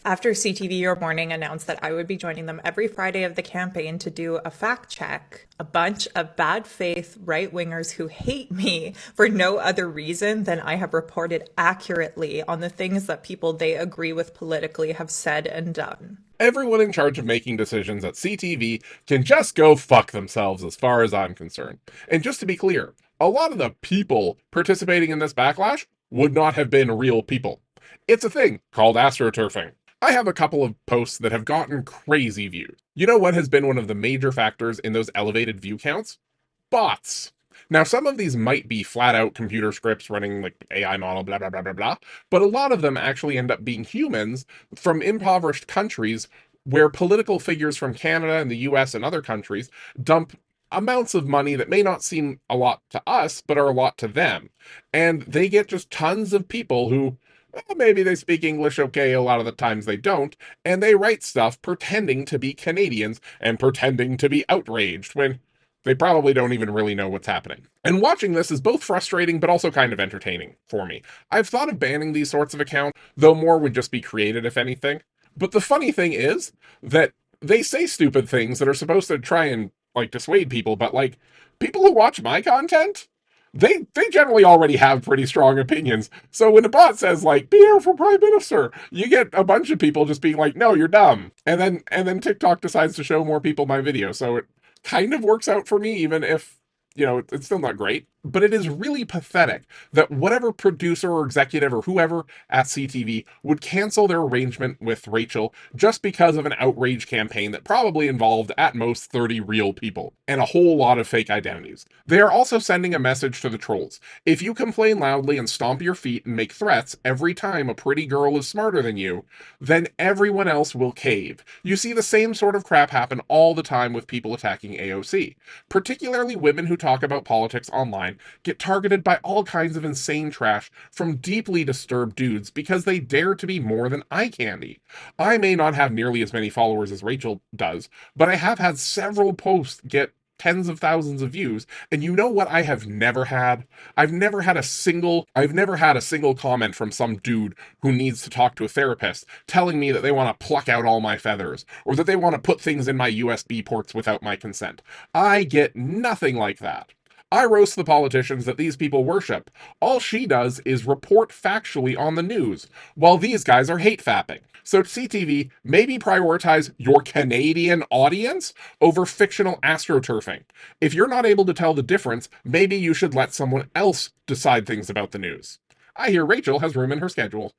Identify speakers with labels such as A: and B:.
A: After CTV Your Morning announced that I would be joining them every Friday of the campaign to do a fact check, a bunch of bad faith right wingers who hate me for no other reason than I have reported accurately on the things that people they agree with politically have said and done.
B: Everyone in charge of making decisions at CTV can just go fuck themselves as far as I'm concerned. And just to be clear, a lot of the people participating in this backlash would not have been real people. It's a thing called astroturfing. I have a couple of posts that have gotten crazy views. You know what has been one of the major factors in those elevated view counts? Bots. Now, some of these might be flat out computer scripts running like AI model, blah, blah, blah, blah, blah, but a lot of them actually end up being humans from impoverished countries where political figures from Canada and the US and other countries dump amounts of money that may not seem a lot to us, but are a lot to them. And they get just tons of people who maybe they speak English okay, a lot of the times they don't, and they write stuff pretending to be Canadians and pretending to be outraged when they probably don't even really know what's happening. And watching this is both frustrating but also kind of entertaining for me. I've thought of banning these sorts of accounts, though more would just be created if anything. But the funny thing is that they say stupid things that are supposed to try and like dissuade people, but like people who watch my content, they generally already have pretty strong opinions. So when a bot says like "be here for Prime Minister," you get a bunch of people just being like, "No, you're dumb," and then TikTok decides to show more people my video. So it kind of works out for me, even if it's still not great. But it is really pathetic that whatever producer or executive or whoever at CTV would cancel their arrangement with Rachel just because of an outrage campaign that probably involved at most 30 real people and a whole lot of fake identities. They are also sending a message to the trolls. If you complain loudly and stomp your feet and make threats every time a pretty girl is smarter than you, then everyone else will cave. You see the same sort of crap happen all the time with people attacking AOC. Particularly women who talk about politics online get targeted by all kinds of insane trash from deeply disturbed dudes because they dare to be more than eye candy. I may not have nearly as many followers as Rachel does, but I have had several posts get tens of thousands of views, and you know what I have never had? I've never had a single comment from some dude who needs to talk to a therapist telling me that they want to pluck out all my feathers or that they want to put things in my USB ports without my consent. I get nothing like that. I roast the politicians that these people worship. All she does is report factually on the news, while these guys are hate fapping. So CTV, maybe prioritize your Canadian audience over fictional astroturfing. If you're not able to tell the difference, maybe you should let someone else decide things about the news. I hear Rachel has room in her schedule.